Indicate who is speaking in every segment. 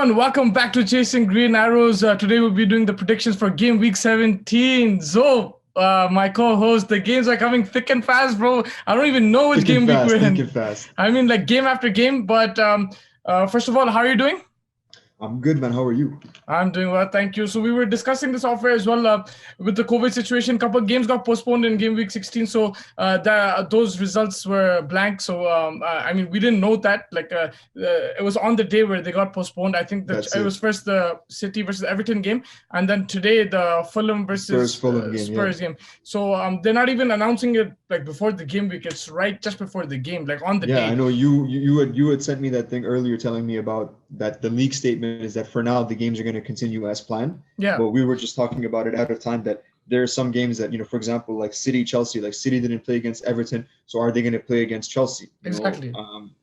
Speaker 1: and welcome back to Chasing Green Arrows. Today we'll be doing the predictions for game week 17. So, my co-host, the games are coming thick and fast, bro. I don't even know which game week we're in.
Speaker 2: Thick and fast.
Speaker 1: I mean, like game after game. But first of all, how are you doing?
Speaker 2: I'm good, man. How are you?
Speaker 1: I'm doing well, thank you. So we were discussing this off air as well with the COVID situation. A couple of games got postponed in game week 16, so those results were blank. So I mean, we didn't know that. It was on the day where they got postponed. I think that it was first the City versus Everton game, and then today the Fulham versus Spurs game. So they're not even announcing it like before the game week. It's right just before the game, like on the day.
Speaker 2: Yeah, I know you had sent me that thing earlier telling me about that. The league statement is that for now the games are going to continue as planned.
Speaker 1: Yeah.
Speaker 2: But we were just talking about it out of time that there are some games that, for example, like Chelsea, like City didn't play against Everton, so are they going to play against Chelsea?
Speaker 1: Exactly.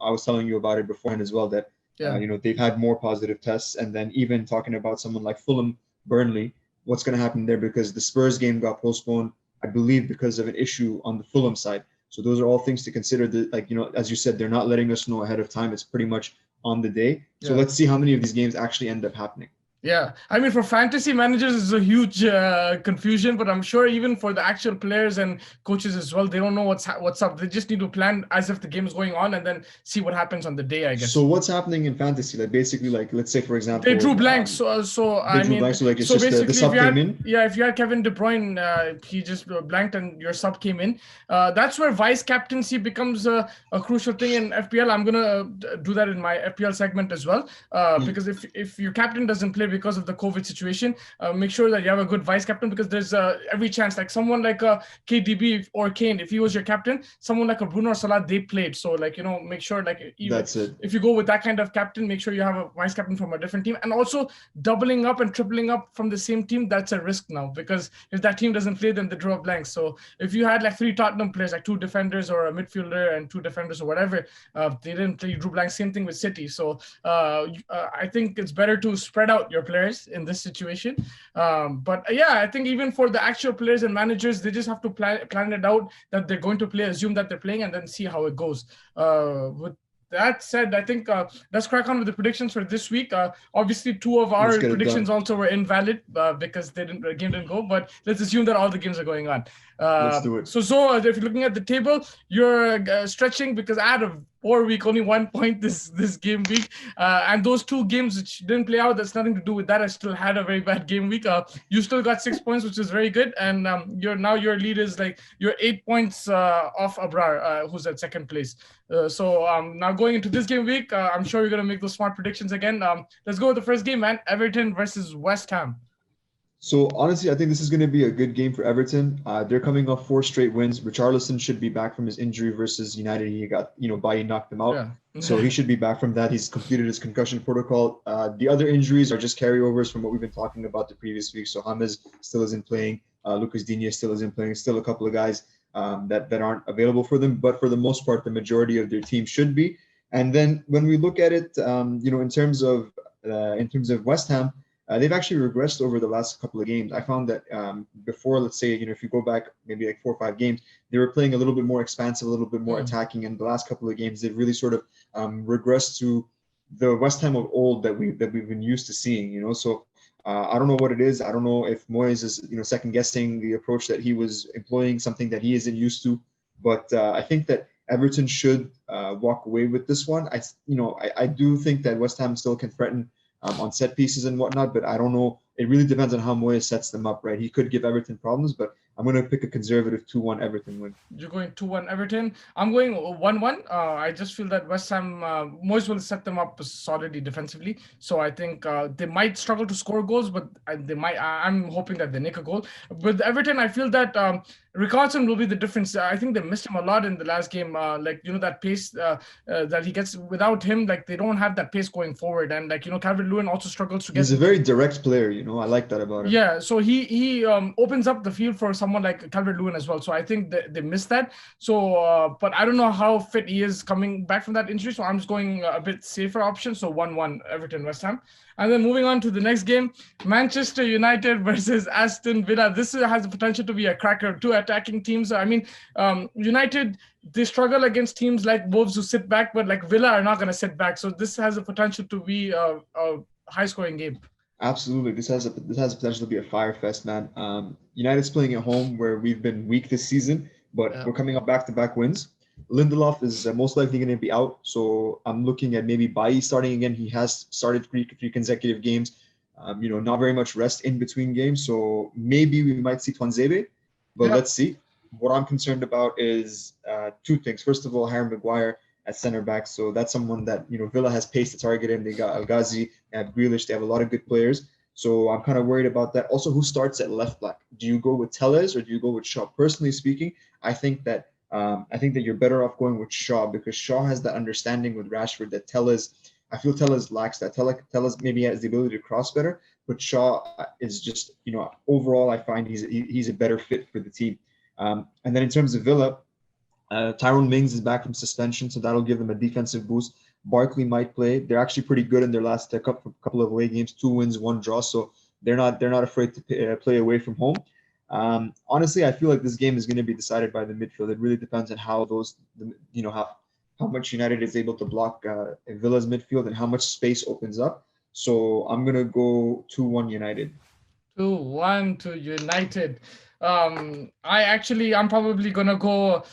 Speaker 2: I was telling you about it beforehand as well that they've had more positive tests, and then even talking about someone like Fulham, Burnley, what's going to happen there because the Spurs game got postponed, I believe, because of an issue on the Fulham side. So those are all things to consider. That, as you said, they're not letting us know ahead of time. It's pretty much on the day. So let's see how many of these games actually end up happening.
Speaker 1: Yeah, I mean, for fantasy managers, it's a huge confusion, but I'm sure even for the actual players and coaches as well, they don't know what's up. They just need to plan as if the game is going on and then see what happens on the day, I guess.
Speaker 2: So what's happening in fantasy? Like basically, like let's say for example,
Speaker 1: they drew blanks. So
Speaker 2: like it's just the sub came in.
Speaker 1: Yeah, if you had Kevin De Bruyne, he just blanked and your sub came in. That's where vice captaincy becomes a crucial thing in FPL. I'm gonna do that in my FPL segment as well, because if your captain doesn't play because of the COVID situation, make sure that you have a good vice captain, because there's every chance, like someone like a KDB or Kane, if he was your captain, someone like a Bruno or Salah, they played. So make sure if you go with that kind of captain, make sure you have a vice captain from a different team. And also doubling up and tripling up from the same team, that's a risk now, because if that team doesn't play, then they draw blanks. So if you had like 3 Tottenham players, like 2 defenders or a midfielder and 2 defenders or whatever, they didn't play, you drew blanks. Same thing with City. So I think it's better to spread out your players in this situation. But I think even for the actual players and managers, they just have to plan it out that they're going to play, assume that they're playing, and then see how it goes. With that said, I think let's crack on with the predictions for this week. Obviously, 2 of our predictions also were invalid because the game didn't go, but let's assume that all the games are going on.
Speaker 2: Let's do it.
Speaker 1: So if you're looking at the table, you're stretching because I had a 4 week, only 1 point this game week. And those 2 games which didn't play out, that's nothing to do with that. I still had a very bad game week. You still got 6 points, which is very good. And your lead is you're 8 points off Abrar, who's at second place. So now going into this game week, I'm sure you're going to make those smart predictions again. Let's go with the first game, man. Everton versus West Ham.
Speaker 2: So honestly, I think this is going to be a good game for Everton. They're coming off 4 straight wins. Richarlison should be back from his injury versus United. He got, Bailly knocked him out. Yeah. So he should be back from that. He's completed his concussion protocol. The other injuries are just carryovers from what we've been talking about the previous week. So James still isn't playing. Lucas Digne still isn't playing. Still a couple of guys that aren't available for them. But for the most part, the majority of their team should be. And then when we look at it, in terms of West Ham, they've actually regressed over the last couple of games. I found that before, let's say, if you go back maybe like 4 or 5 games, they were playing a little bit more expansive, a little bit more attacking. And the last couple of games, they've really sort of regressed to the West Ham of old that we've been used to seeing. So I don't know what it is. I don't know if Moyes is second guessing the approach that he was employing, something that he isn't used to. But I think that Everton should walk away with this one. I do think that West Ham still can threaten on set pieces and whatnot, but I don't know. It really depends on how Moyes sets them up, right? He could give Everton problems, but I'm going to pick a conservative 2-1 Everton win.
Speaker 1: You're going 2-1 Everton. I'm going 1-1. I just feel that West Ham, Moyes will set them up solidly defensively. So I think they might struggle to score goals, but I'm hoping that they nick a goal. With Everton, I feel that Richarlison will be the difference. I think they missed him a lot in the last game. That pace that he gets without him, they don't have that pace going forward. And Calvert-Lewin also struggles to get.
Speaker 2: He's a very direct player. I like that about him.
Speaker 1: Yeah, so he opens up the field for someone like Calvert-Lewin as well. So I think they missed that. So, but I don't know how fit he is coming back from that injury. So I'm just going a bit safer option. So 1-1 Everton West Ham. And then moving on to the next game, Manchester United versus Aston Villa. This has the potential to be a cracker. 2 attacking teams. I mean, United, they struggle against teams like Wolves who sit back, but Villa are not going to sit back. So this has the potential to be a high-scoring game.
Speaker 2: Absolutely, this has potential to be a fire fest, man. United's playing at home where we've been weak this season, but we're coming up back-to-back wins. Lindelof is most likely going to be out, so I'm looking at maybe Bailly starting again. He has started three consecutive games. Not very much rest in between games, so maybe we might see Tuanzebe, but let's see. What I'm concerned about is two things. First of all, Harry Maguire at center back, so that's someone that Villa has pace to target him. They got El Ghazi, they have Grealish, they have a lot of good players. So I'm kind of worried about that. Also, who starts at left back? Do you go with Telles or do you go with Shaw? Personally speaking, I think that you're better off going with Shaw because Shaw has that understanding with Rashford that I feel Telles lacks that. Telles maybe has the ability to cross better, but Shaw is just, overall, I find he's a better fit for the team. And then in terms of Villa, Tyrone Mings is back from suspension, so that'll give them a defensive boost. Barkley might play. They're actually pretty good in their last couple of away games, 2 wins, 1 draw, so they're not afraid to play away from home. Honestly, I feel like this game is going to be decided by the midfield. It really depends on how how much United is able to block Villa's midfield and how much space opens up. So I'm going to go 2-1 United.
Speaker 1: 2-1 to United. I'm probably going to go.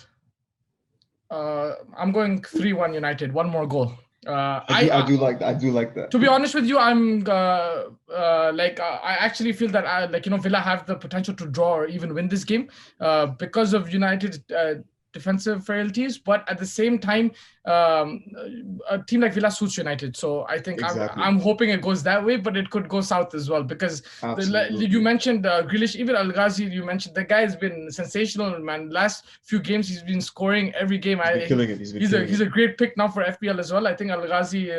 Speaker 1: I'm going 3-1 United. One more goal.
Speaker 2: I do like that.
Speaker 1: To be honest with you, I actually feel that Villa have the potential to draw or even win this game because of United's defensive frailties, but at the same time, a team like Villa suits United. So I think I'm hoping it goes that way, but it could go south as well because you mentioned Grealish, even El Ghazi. You mentioned the guy has been sensational, man. Last few games he's been scoring every game. He's a great pick now for FPL as well. I think El Ghazi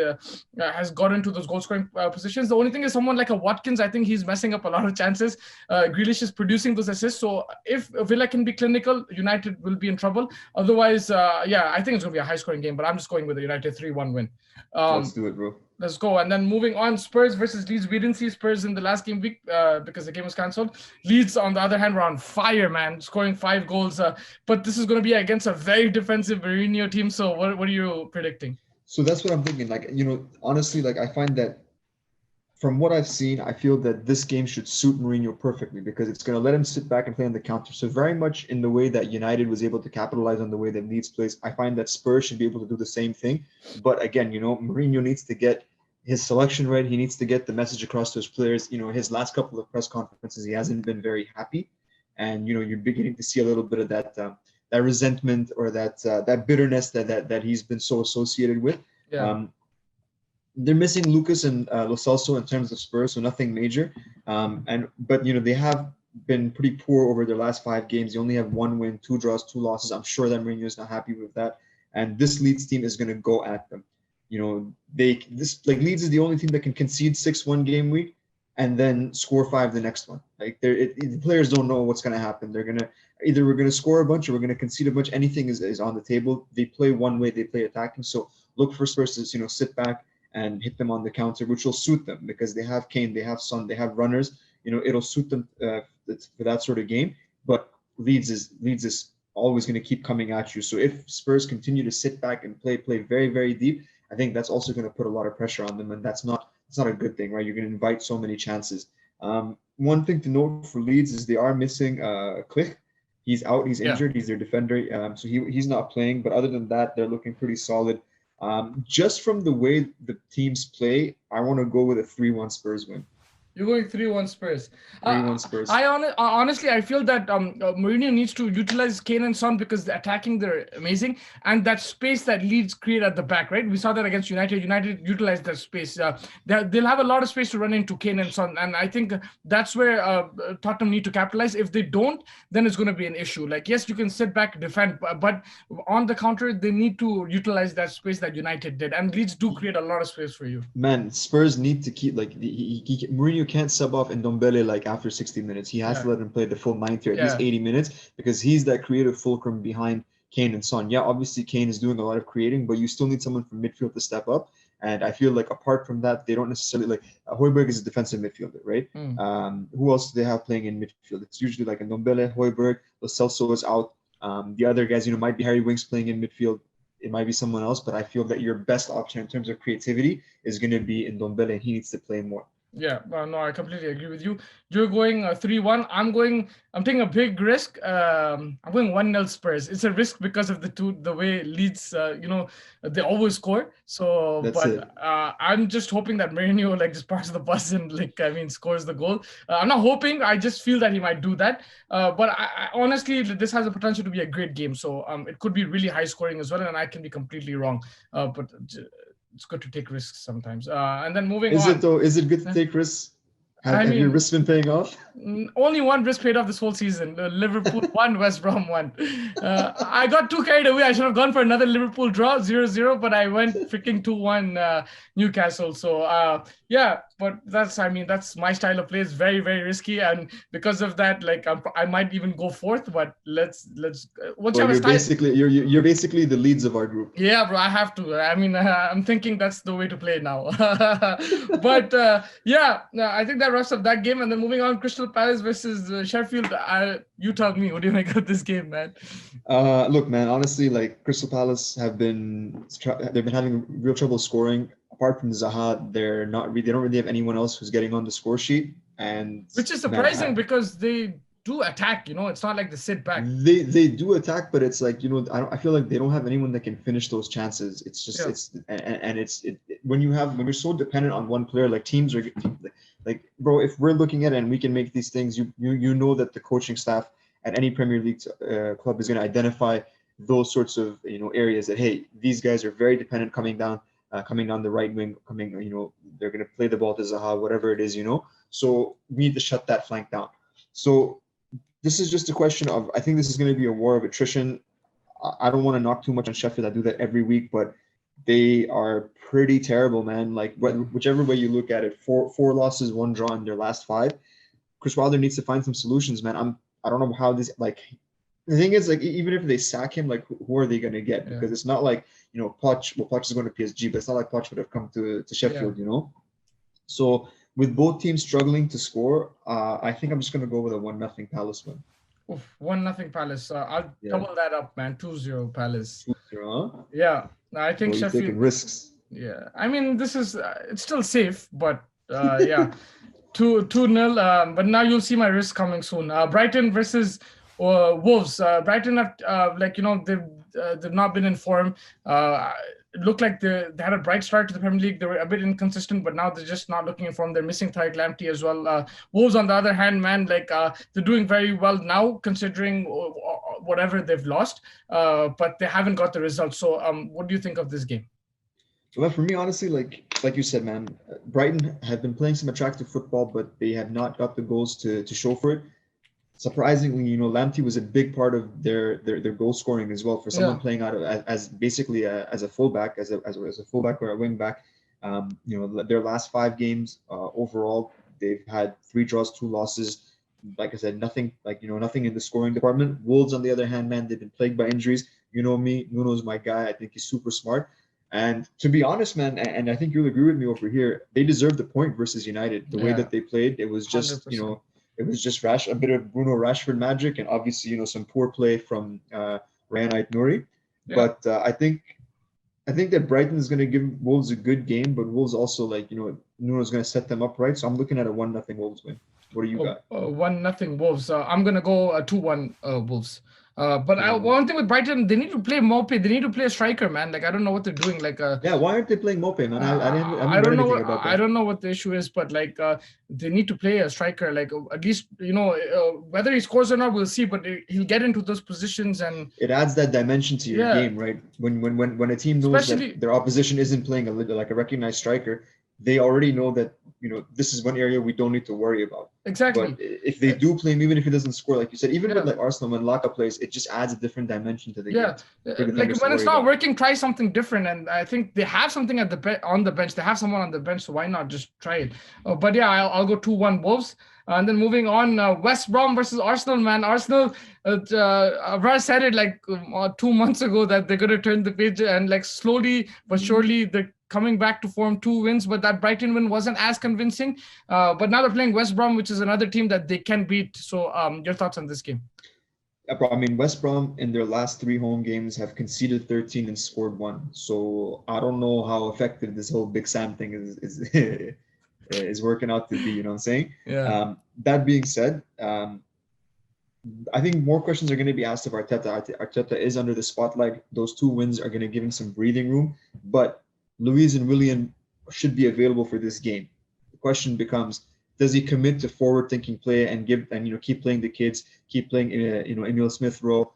Speaker 1: has got into those goal scoring positions. The only thing is someone like a Watkins. I think he's messing up a lot of chances. Grealish is producing those assists. So if Villa can be clinical, United will be in trouble. Otherwise, I think it's going to be a high-scoring game, but I'm just going with the United 3-1 win.
Speaker 2: Let's do it, bro.
Speaker 1: Let's go. And then moving on, Spurs versus Leeds. We didn't see Spurs in the last game week because the game was cancelled. Leeds, on the other hand, were on fire, man, scoring 5 goals. But this is going to be against a very defensive Mourinho team. So what are you predicting?
Speaker 2: So that's what I'm thinking. Honestly, I find that from what I've seen, I feel that this game should suit Mourinho perfectly because it's going to let him sit back and play on the counter. So very much in the way that United was able to capitalize on the way that Leeds plays, I find that Spurs should be able to do the same thing. But again, Mourinho needs to get his selection right. He needs to get the message across to his players. His last couple of press conferences, he hasn't been very happy. And, you're beginning to see a little bit of that resentment or that bitterness that he's been so associated with.
Speaker 1: Yeah.
Speaker 2: They're missing Lucas and Lo Celso in terms of Spurs, so nothing major. But they have been pretty poor over their last 5 games. They only have 1 win, 2 draws, 2 losses. I'm sure that Mourinho is not happy with that. And this Leeds team is going to go at them. Leeds is the only team that can concede 6-1 game week and then score 5 the next one. The players don't know what's going to happen. They're going to we're going to score a bunch or we're going to concede a bunch. Anything is on the table. They play one way. They play attacking. So look for Spurs to sit back and hit them on the counter, which will suit them because they have Kane, they have Son, they have runners. It'll suit them for that sort of game. But Leeds is always going to keep coming at you. So if Spurs continue to sit back and play very, very deep, I think that's also going to put a lot of pressure on them, and that's not a good thing, right? You're going to invite so many chances. One thing to note for Leeds is they are missing Klich. He's out. He's injured. He's their defender. So he's not playing. But other than that, they're looking pretty solid. Just from the way the teams play, I want to go with a 3-1 Spurs win.
Speaker 1: You're going 3-1 Spurs.
Speaker 2: 3-1 Spurs.
Speaker 1: Honestly, I feel that Mourinho needs to utilize Kane and Son because the attacking, they're amazing. And that space that Leeds create at the back, right? We saw that against United. United utilized that space. They'll have a lot of space to run into Kane and Son. And I think that's where Tottenham need to capitalize. If they don't, then it's going to be an issue. Yes, you can sit back, defend, but on the counter, they need to utilize that space that United did. And Leeds do create a lot of space for you.
Speaker 2: Man, Spurs need to keep, Mourinho can't sub off Ndombele after 60 minutes. He has to let him play the full 90 or at least 80 minutes because he's that creative fulcrum behind Kane and Son. Yeah, obviously Kane is doing a lot of creating, but you still need someone from midfield to step up. And I feel apart from that, they don't necessarily Højbjerg is a defensive midfielder, right? Who else do they have playing in midfield? It's usually Ndombele, Højbjerg, Lo Celso is out. The other guys, might be Harry Winks playing in midfield. it might be someone else, but I feel that your best option in terms of creativity is going to be in Ndombele, and he needs to play more.
Speaker 1: Yeah, no, I completely agree with you. You're going 3-1. I'm taking a big risk. I'm going 1-0 Spurs. It's a risk because of the way Leeds, they always score. So, but I'm just hoping that Mourinho just parks the bus and scores the goal. I'm not hoping. I just feel that he might do that. But I honestly, this has the potential to be a great game. So it could be really high scoring as well, and I can be completely wrong. But it's good to take risks sometimes. And then moving on.
Speaker 2: Is it though? Is it good to take risks? Have your risks been paying off?
Speaker 1: Only one risk paid off this whole season. Liverpool won, West Brom won. I got too carried away. I should have gone for another Liverpool draw, 0-0, but I went freaking 2-1 Newcastle. So yeah, but that's my style of play. It's very, very risky, and because of that, I might even go fourth. But let's.
Speaker 2: You're basically the Leeds of our group.
Speaker 1: Yeah, bro, I have to. I'm thinking that's the way to play now. But yeah, I think that wraps up that game, and then moving on, Crystal Palace versus Sheffield. You tell me, what do you make of this game, man?
Speaker 2: Look, man, honestly, Crystal Palace they've been having real trouble scoring. Apart from Zaha, they don't really have anyone else who's getting on the score sheet, and
Speaker 1: which is surprising because they do attack. It's not like they sit back.
Speaker 2: They do attack, but it's I feel like they don't have anyone that can finish those chances. It's just when you're so dependent on one player, teams are bro, if we're looking at it and we can make these things, you know that the coaching staff at any Premier League club is going to identify those sorts of areas that, hey, these guys are very dependent coming down the right wing, they're going to play the ball to Zaha, whatever it is, so we need to shut that flank down. So this is just a question of, I think this is going to be a war of attrition. I don't want to knock too much on Sheffield. I do that every week, but they are pretty terrible, man. Whichever way you look at it, four losses, 1 draw in their last 5. Chris Wilder needs to find some solutions, man. I don't know how this, the thing is, even if they sack him, who are they going to get? Because it's not Poch is going to PSG, but it's not like Poch would have come to Sheffield, So with both teams struggling to score, I think I'm just going to go with a 1-0 Palace win.
Speaker 1: 1-0 Palace. I'll double that up, man. 2-0 Palace.
Speaker 2: 2-0, huh?
Speaker 1: Yeah. I think Sheffield
Speaker 2: taking risks.
Speaker 1: Yeah. This is it's still safe, but yeah. 2-0. But now you'll see my risk coming soon. Brighton versus Wolves. Brighton have they've not been in form. It looked like they had a bright start to the Premier League. They were a bit inconsistent, but now they're just not looking in form. They're missing Tariq Lamptey as well. Wolves, on the other hand, man, they're doing very well now, considering whatever they've lost, but they haven't got the results. So what do you think of this game?
Speaker 2: Well, for me, honestly, like you said, man, Brighton have been playing some attractive football, but they have not got the goals to show for it. Surprisingly, Lamptey was a big part of their goal scoring as well. For someone playing out as basically as a fullback, as a fullback or a wing back, their last 5 games overall, they've had 3 draws, 2 losses. Like I said, nothing in the scoring department. Wolves, on the other hand, man, they've been plagued by injuries. You know me, Nuno's my guy. I think he's super smart. And to be honest, man, and I think you'll agree with me over here, they deserved the point versus United. The way that they played, it was just 100%. It was just a bit of Bruno Rashford magic, and obviously, some poor play from Ryan Aït-Nouri. Yeah. But I think that Brighton is going to give Wolves a good game, but Wolves also, Nuno's going to set them up right. So I'm looking at a 1-0 Wolves win. What do you got? 1-0
Speaker 1: Wolves. I'm going to go 2-1 Wolves. But one thing with Brighton, they need to play Mope. They need to play a striker, man. I don't know what they're doing.
Speaker 2: Why aren't they playing Mope, man?
Speaker 1: I don't know. I don't know what the issue is, but they need to play a striker. At least whether he scores or not, we'll see. But he'll get into those positions, and
Speaker 2: it adds that dimension to your game, right? When a team knows that their opposition isn't playing a recognized striker, they already know that this is one area we don't need to worry about.
Speaker 1: Exactly.
Speaker 2: But if they do play him, even if he doesn't score, like you said, even with Arsenal, when Laka plays, it just adds a different dimension to the game.
Speaker 1: When it's not working, try something different. And I think they have something on the bench. They have someone on the bench, so why not just try it? But yeah, I'll go 2-1 Wolves. And then moving on, West Brom versus Arsenal, man. Arsenal, Avrar said it 2 months ago that they're going to turn the page, and slowly but surely they're coming back to form. 2 wins, but that Brighton win wasn't as convincing. But now they're playing West Brom, which is another team that they can beat. So your thoughts on this game?
Speaker 2: I mean, West Brom in their last 3 home games have conceded 13 and scored 1. So I don't know how effective this whole Big Sam thing is is working out to be. You know what I'm saying?
Speaker 1: Yeah.
Speaker 2: That being said, I think more questions are going to be asked of Arteta. Arteta is under the spotlight. Those 2 wins are going to give him some breathing room, but Luiz and Willian should be available for this game. The question becomes: does he commit to forward-thinking play and keep playing the kids, keep playing Emil Smith Rowe?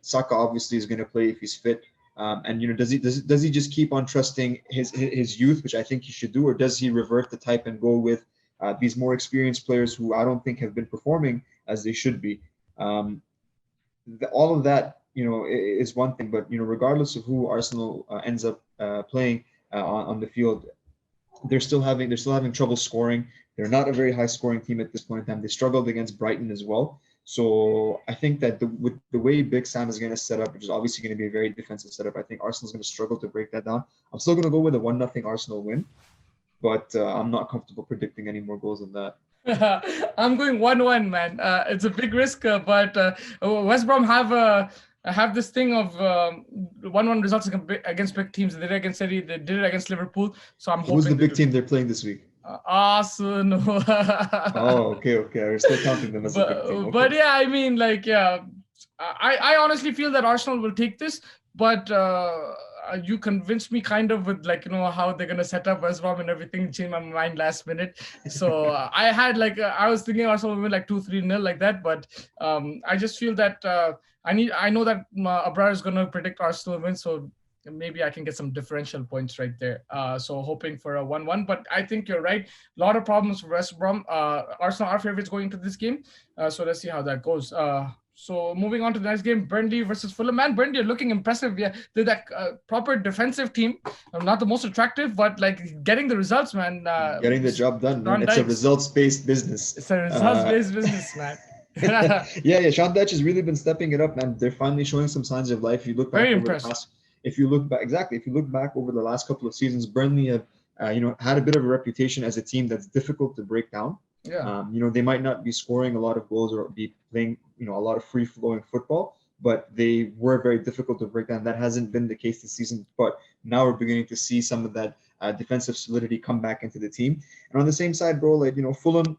Speaker 2: Saka obviously is going to play if he's fit, and does he just keep on trusting his youth, which I think he should do, or does he revert the type and go with these more experienced players who I don't think have been performing as they should be? All of that, is one thing, but regardless of who Arsenal ends up playing on the field, they're still having trouble scoring. They're not a very high scoring team at this point in time. They struggled against Brighton as well. So I think that with the way Big Sam is going to set up, which is obviously going to be a very defensive setup, I think Arsenal's going to struggle to break that down. I'm still going to go with a 1-0 Arsenal win, but I'm not comfortable predicting any more goals than that.
Speaker 1: I'm going 1-1, man. It's a big risk, but West Brom have this thing of 1-1 results against big teams. They did it against City. They did it against Liverpool. So I'm hoping.
Speaker 2: Who's the big team they're playing this week?
Speaker 1: Aston.
Speaker 2: Oh, okay. We're still counting them as a big team. Okay.
Speaker 1: But yeah, I mean, I honestly feel that Arsenal will take this, but you convinced me kind of with how they're gonna set up West Brom and everything. Changed my mind last minute. So I was thinking Arsenal will win 2-3-0 like that, but I just feel that I know that Abrar is gonna predict Arsenal win, so maybe I can get some differential points right there. So hoping for a 1-1, but I think you're right. A lot of problems for West Brom. Arsenal are favorites going into this game. So let's see how that goes. So moving on to the next game, Burnley versus Fulham. Man, Burnley are looking impressive. Yeah, they're that proper defensive team. Not the most attractive, but getting the results, man.
Speaker 2: Getting the job done, man. It's a results-based business.
Speaker 1: It's a results-based business, man.
Speaker 2: yeah. Sean Dyche has really been stepping it up, man. They're finally showing some signs of life. You look back over the past. If you look back over the last couple of seasons, Burnley have had a bit of a reputation as a team that's difficult to break down.
Speaker 1: Yeah.
Speaker 2: They might not be scoring a lot of goals or be playing a lot of free flowing football, but they were very difficult to break down. That hasn't been the case this season, but now we're beginning to see some of that defensive solidity come back into the team. And on the same side, bro, Fulham,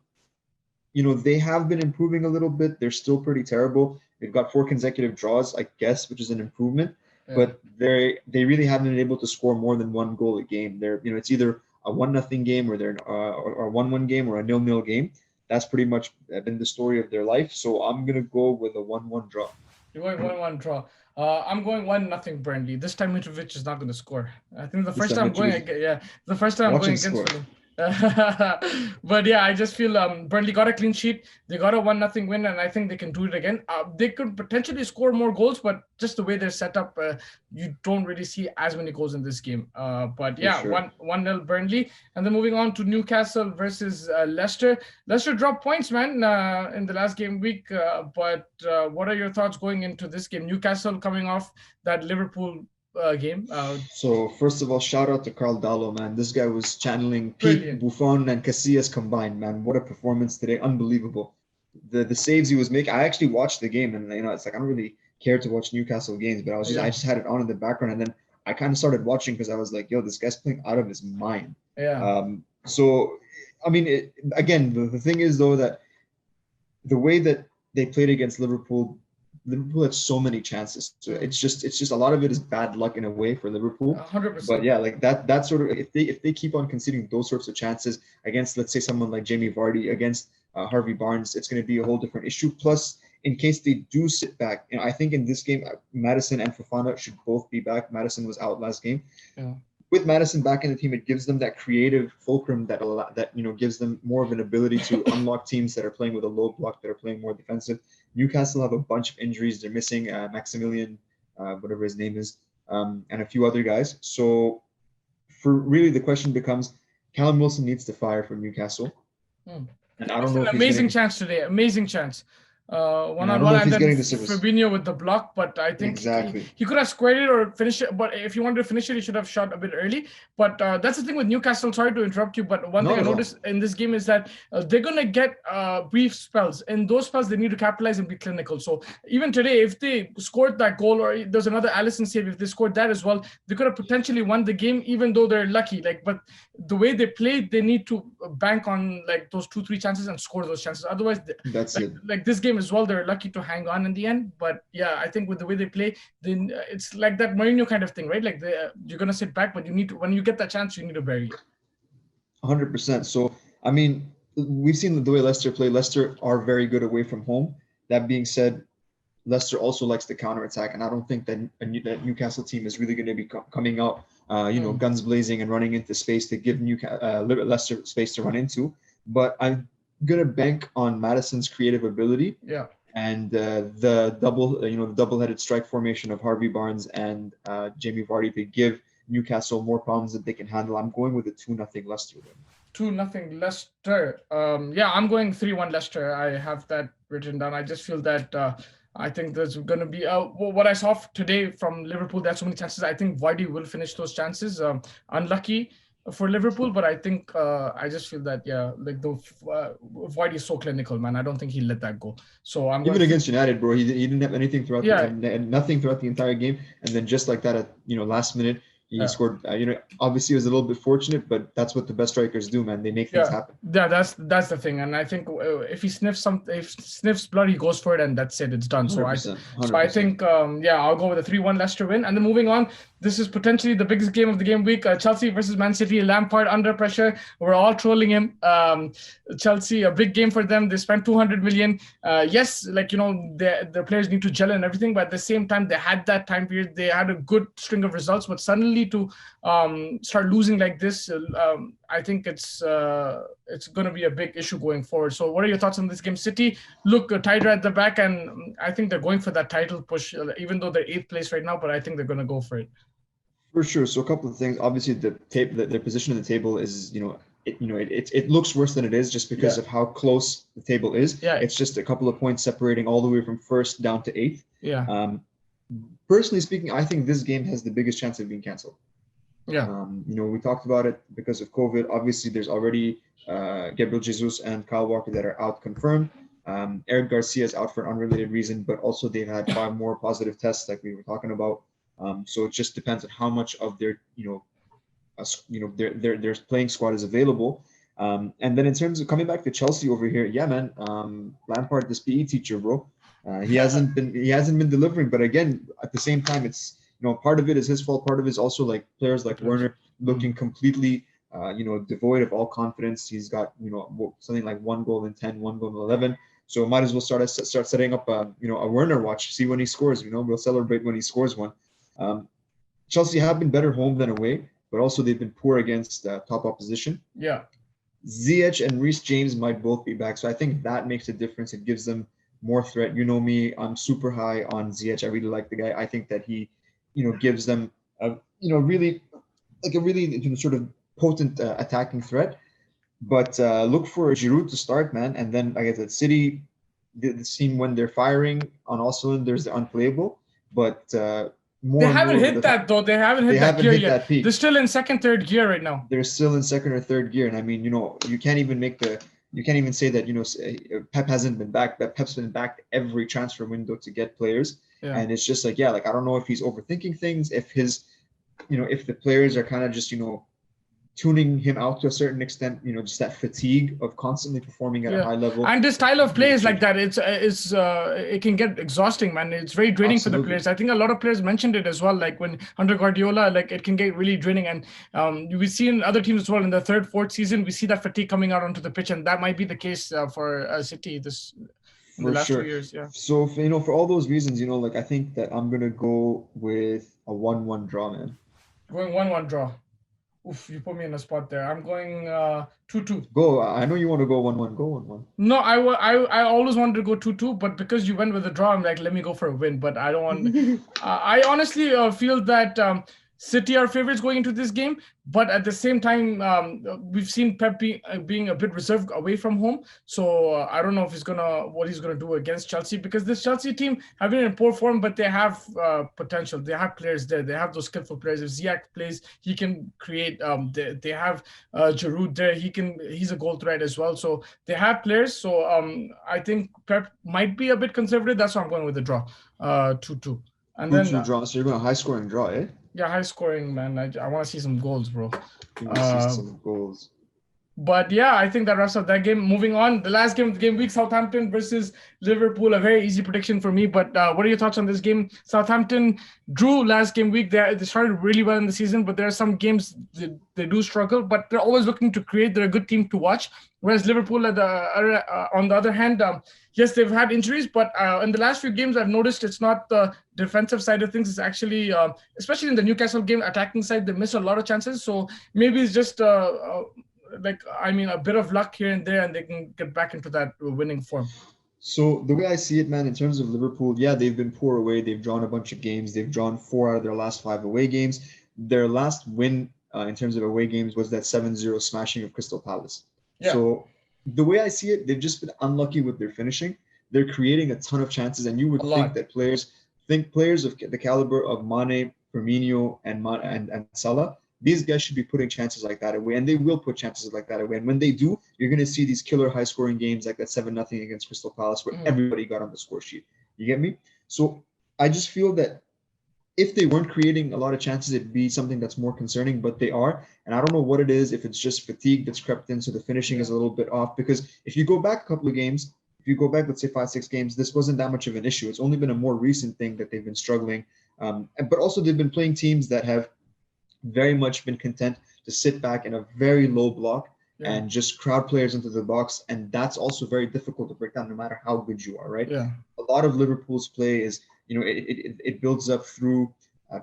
Speaker 2: they have been improving a little bit. They're still pretty terrible. They've got 4 consecutive draws, I guess, which is an improvement. Yeah. But they really haven't been able to score more than 1 goal a game. They're it's either a 1-0 game or they're or a 1-1 game or a 0-0 game. That's pretty much been the story of their life. So I'm gonna go with a 1-1 draw.
Speaker 1: You're going 1-1 draw. I'm going 1-0 Burnley. This time Mitrovic is not going to score. I think the first time I'm going against Fulham. But yeah, I just feel Burnley got a clean sheet. They got a 1-0 win, and I think they can do it again. They could potentially score more goals, but just the way they're set up, you don't really see as many goals in this game. But yeah, sure. 1-0 Burnley. And then moving on to Newcastle versus Leicester. Leicester dropped points, man, in the last game week. But what are your thoughts going into this game? Newcastle coming off that Liverpool game.
Speaker 2: So first of all, shout out to Carl Dallo, man. This guy was channeling Pete, Buffon, and Casillas combined, man. What a performance today! Unbelievable. The saves he was making. I actually watched the game, and it's like I don't really care to watch Newcastle games, but I just had it on in the background, and then I kind of started watching because I was like, yo, this guy's playing out of his mind.
Speaker 1: Yeah.
Speaker 2: So I mean, again, the thing is though that the way that they played against Liverpool had so many chances. So it's just a lot of it is bad luck in a way for Liverpool.
Speaker 1: 100%.
Speaker 2: But yeah, like that sort of if they keep on conceding those sorts of chances against, let's say, someone like Jamie Vardy, against Harvey Barnes, it's going to be a whole different issue. Plus, in case they do sit back, I think in this game, Maddison and Fofana should both be back. Maddison was out last game.
Speaker 1: Yeah.
Speaker 2: With Maddison back in the team, it gives them that creative fulcrum that gives them more of an ability to unlock teams that are playing with a low block, that are playing more defensive. Newcastle have a bunch of injuries. They're missing Maximilian, whatever his name is, and a few other guys. So for really the question becomes, Callum Wilson needs to fire for Newcastle.
Speaker 1: And
Speaker 2: I don't know if
Speaker 1: amazing chance today. Amazing chance. one-on-one, and then Fabinho with the block. But I think he could have squared it or finished it. But if he wanted to finish it, he should have shot a bit early. But that's the thing with Newcastle. Sorry to interrupt you, but one thing I noticed in this game is that they're gonna get brief spells. In those spells, they need to capitalize and be clinical. So even today, if they scored that goal, or there's another Alisson save, if they scored that as well, they could have potentially won the game, even though they're lucky. But the way they played, they need to bank on those 2-3 chances and score those chances. Otherwise,
Speaker 2: that's it.
Speaker 1: This game as well, they're lucky to hang on in the end. But yeah, I think with the way they play, then it's like that Mourinho kind of thing, right? You're gonna sit back, but you need to, when you get that chance, you need to bury it.
Speaker 2: 100%. So I mean, we've seen the way Leicester play. Leicester are very good away from home. That being said, Leicester also likes to counterattack, and I don't think that that Newcastle team is really going to be coming out, guns blazing and running into space to give Leicester space to run into. But I'm gonna bank on Maddison's creative ability.
Speaker 1: Yeah.
Speaker 2: And the double-headed strike formation of Harvey Barnes and Jamie Vardy to give Newcastle more problems that they can handle. I'm going with a 2-0 Leicester win.
Speaker 1: 2-0 Leicester. I'm going 3-1 Leicester. I have that written down. I just feel that I think there's going to be what I saw today from Liverpool. There's so many chances. I think Vardy will finish those chances. Unlucky for Liverpool, but I think I just feel that Vardy is so clinical, man. I don't think he'll let that go. So I'm
Speaker 2: even against United, bro. He didn't have anything throughout nothing throughout the entire game, and then just like that at last minute. He scored. Obviously, it was a little bit fortunate, but that's what the best strikers do, man. They make things happen.
Speaker 1: Yeah, that's the thing. And I think if he sniffs blood, he goes for it, and that's it. It's done.
Speaker 2: 100%,
Speaker 1: So I think, I'll go with a 3-1 Leicester win. And then moving on, this is potentially the biggest game of the game week. Chelsea versus Man City. Lampard under pressure. We're all trolling him. Chelsea, a big game for them. They spent 200 million. Yes, the players need to gel and everything, but at the same time, they had that time period. They had a good string of results, but suddenly to start losing like this, I think it's going to be a big issue going forward. So what are your thoughts on this game? City look tighter at the back, and I think they're going for that title push, even though they're 8th place right now, but I think they're going to go for it.
Speaker 2: For sure. So a couple of things. Obviously, their position in the table is, it looks worse than it is just because of how close the table is.
Speaker 1: Yeah.
Speaker 2: It's just a couple of points separating all the way from 1st down to 8th.
Speaker 1: Yeah.
Speaker 2: Personally speaking, I think this game has the biggest chance of being canceled.
Speaker 1: Yeah.
Speaker 2: We talked about it because of COVID. Obviously, there's already Gabriel Jesus and Kyle Walker that are out confirmed. Eric Garcia is out for an unrelated reason, but also they've had 5 more positive tests like we were talking about. So it just depends on how much of their their playing squad is available. And then in terms of coming back to Chelsea over here, Lampard, this PE teacher, bro. He hasn't been delivering, but again, at the same time, it's part of it is his fault. Part of it is also like players like Werner looking completely devoid of all confidence. He's got something like 1 goal in 10, 1 goal in 11. So might as well start setting up a Werner watch. See when he scores. We'll celebrate when he scores one. Chelsea have been better home than away, but also they've been poor against top opposition.
Speaker 1: Yeah.
Speaker 2: Ziyech and Reece James might both be back, so I think that makes a difference. It gives them more threat. You know me, I'm super high on Ziyech. I really like the guy. I think that he, gives them a really sort of potent attacking threat. But look for Giroud to start, man. And then like I said, City, the team when they're firing on all cylinders, they're unplayable. But
Speaker 1: they haven't hit that though. They haven't hit that gear yet. They're still in 2nd, 3rd gear right now.
Speaker 2: They're still in 2nd or 3rd gear, and I mean, you can't even say that Pep hasn't been back. But Pep's been back every transfer window to get players, and it's just like I don't know if he's overthinking things, if if the players are kind of just tuning him out to a certain extent, just that fatigue of constantly performing at a high level.
Speaker 1: And this style of play is like that. It can get exhausting, man. It's very draining for the players. I think a lot of players mentioned it as well. Like when under Guardiola, it can get really draining. And we see in other teams as well in the 3rd, 4th season, we see that fatigue coming out onto the pitch, and that might be the case for City in the last 2 years. Yeah.
Speaker 2: So for all those reasons, I think that I'm gonna go with a 1-1 draw, man.
Speaker 1: Going 1-1 draw. Oof, you put me in a spot there. I'm going 2-2.
Speaker 2: Go. I know you want to go 1-1. Go 1-1.
Speaker 1: No, I always wanted to go 2-2, but because you went with a draw, I'm like, let me go for a win. But I don't want. I honestly feel that City are favorites going into this game, but at the same time, we've seen Pep being a bit reserved away from home. So I don't know if what he's gonna do against Chelsea, because this Chelsea team have been in poor form, but they have potential. They have players there. They have those skillful players. If Ziyech plays, he can create. They have Giroud there. He's a goal threat as well. So they have players. So I think Pep might be a bit conservative. That's why I'm going with the draw, 2-2. And
Speaker 2: 2-2 then draw. So you're going a high scoring draw, eh?
Speaker 1: Yeah, high scoring, man. I want to see some goals, bro.
Speaker 2: You want to see some goals.
Speaker 1: But yeah, I think that wraps up that game. Moving on, the last game of the game week, Southampton versus Liverpool. A very easy prediction for me. But what are your thoughts on this game? Southampton drew last game week. They started really well in the season, but there are some games they do struggle. But they're always looking to create. They're a good team to watch. Whereas Liverpool, on the other hand, yes, they've had injuries, but in the last few games, I've noticed it's not the defensive side of things. It's actually, especially in the Newcastle game, attacking side, they miss a lot of chances. So maybe it's just a bit of luck here and there, and they can get back into that winning form.
Speaker 2: So the way I see it, man, in terms of Liverpool, yeah, they've been poor away. They've drawn a bunch of games. They've drawn 4 out of their last 5 away games. Their last win in terms of away games was that 7-0 smashing of Crystal Palace. Yeah. So the way I see it, they've just been unlucky with their finishing. They're creating a ton of chances, and you would think that players of the caliber of Mane, Firmino, and Salah, these guys should be putting chances like that away, and they will put chances like that away. And when they do, you're going to see these killer high-scoring games like that 7-0 against Crystal Palace, where everybody got on the score sheet. You get me? So I just feel that if they weren't creating a lot of chances, it'd be something that's more concerning, but they are. And I don't know what it is, if it's just fatigue that's crept in, so the finishing is a little bit off. Because if you go back a couple of games, if you go back, let's say 5-6 games, this wasn't that much of an issue. It's only been a more recent thing that they've been struggling. But also they've been playing teams that have very much been content to sit back in a very low block and just crowd players into the box. And that's also very difficult to break down no matter how good you are, right?
Speaker 1: Yeah.
Speaker 2: A lot of Liverpool's play is, it builds up through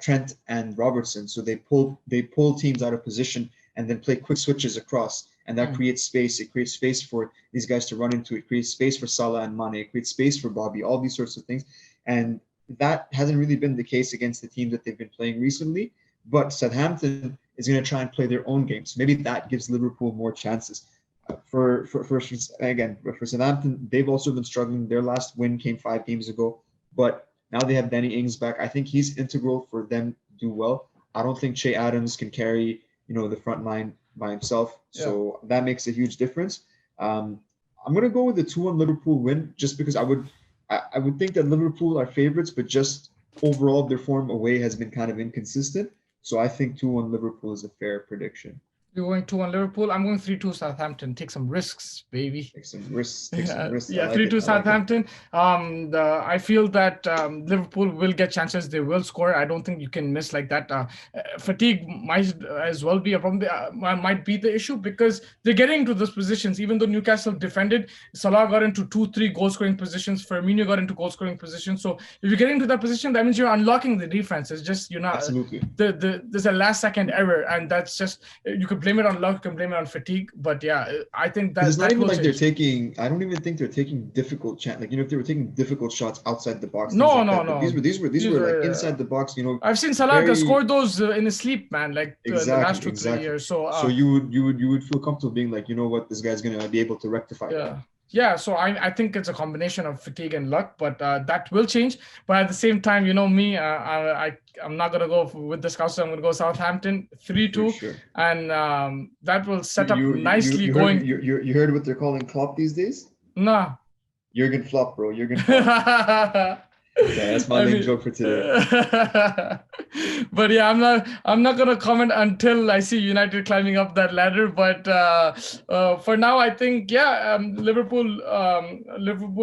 Speaker 2: Trent and Robertson. So they pull teams out of position and then play quick switches across. And that creates space. It creates space for these guys to run into. It creates space for Salah and Mane. It creates space for Bobby, all these sorts of things. And that hasn't really been the case against the team that they've been playing recently. But Southampton is going to try and play their own games. Maybe that gives Liverpool more chances. For Southampton, they've also been struggling. Their last win came 5 games ago. But now they have Danny Ings back. I think he's integral for them to do well. I don't think Che Adams can carry, the front line by himself. Yeah. So that makes a huge difference. I'm going to go with the 2-1 Liverpool win, just because I would think that Liverpool are favorites, but just overall their form away has been kind of inconsistent. So I think 2-1 Liverpool is a fair prediction.
Speaker 1: You're going 2-1 Liverpool. I'm going 3-2 Southampton. Take some risks, baby.
Speaker 2: Take some risks.
Speaker 1: Yeah, 3-2 Southampton. I feel that Liverpool will get chances. They will score. I don't think you can miss like that. Fatigue might as well be a problem. Might be the issue, because they're getting into those positions. Even though Newcastle defended, Salah got into 2-3 goal-scoring positions. Firmino got into goal-scoring positions. So if you're getting into that position, that means you're unlocking the defense. It's just you're not.
Speaker 2: Absolutely.
Speaker 1: There's a last-second error, and that's just you could blame it on luck, you can blame it on fatigue, but yeah, I think that
Speaker 2: it's not even like
Speaker 1: change.
Speaker 2: they're taking. I don't even think they're taking difficult if they were taking difficult shots outside the box.
Speaker 1: No.
Speaker 2: These were like inside the box.
Speaker 1: I've seen Salah score those in his sleep, man. Like the last 2-3 years. So
Speaker 2: you would feel comfortable being like, this guy's gonna be able to rectify.
Speaker 1: Yeah. Yeah, so I think it's a combination of fatigue and luck, but that will change. But at the same time, me, I'm not going to go with the scouts. I'm going to go Southampton 3-2. Sure. And that will set up nicely going.
Speaker 2: You heard what they're calling Klopp these days?
Speaker 1: Nah.
Speaker 2: Jurgen Klopp, bro. Jurgen Klopp. Okay, that's my main joke for today.
Speaker 1: But yeah, I'm not gonna comment until I see United climbing up that ladder. But for now, I think Liverpool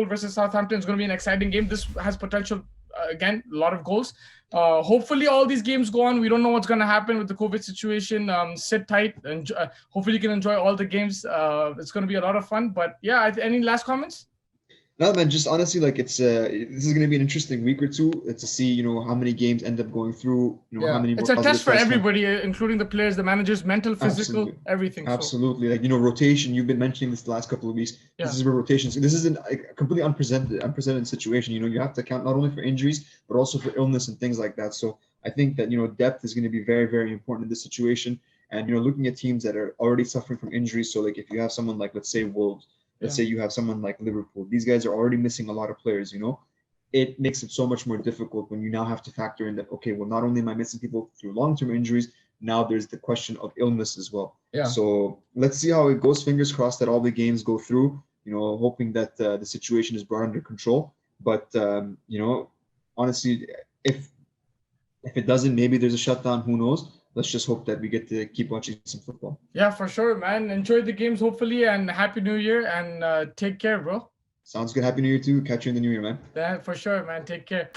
Speaker 1: versus Southampton is gonna be an exciting game. This has potential. Again, a lot of goals. Hopefully all these games go on. We don't know what's going to happen with the COVID situation. Sit tight and hopefully you can enjoy all the games. It's going to be a lot of fun. But yeah, any last comments?
Speaker 2: No, man, just honestly, like this is going to be an interesting week or two to see, how many games end up going through, how many.
Speaker 1: It's a test for everybody, including the players, the managers, mental, physical, everything.
Speaker 2: Absolutely. So. Like, rotation, you've been mentioning this the last couple of weeks. Yeah. This is where rotations. This is a completely unprecedented situation. You have to account not only for injuries, but also for illness and things like that. So I think that, depth is going to be very, very important in this situation. And, looking at teams that are already suffering from injuries. So, like, if you have someone like, let's say, Wolves, let's say you have someone like Liverpool, these guys are already missing a lot of players, it makes it so much more difficult when you now have to factor in that, okay, well, not only am I missing people through long-term injuries, now there's the question of illness as well. So let's see how it goes. Fingers crossed that all the games go through, hoping that the situation is brought under control. But, honestly, if it doesn't, maybe there's a shutdown, who knows? Let's just hope that we get to keep watching some football.
Speaker 1: Yeah, for sure, man. Enjoy the games, hopefully, and Happy New Year, and take care, bro.
Speaker 2: Sounds good. Happy New Year too. Catch you in the new year, man.
Speaker 1: Yeah, for sure, man. Take care.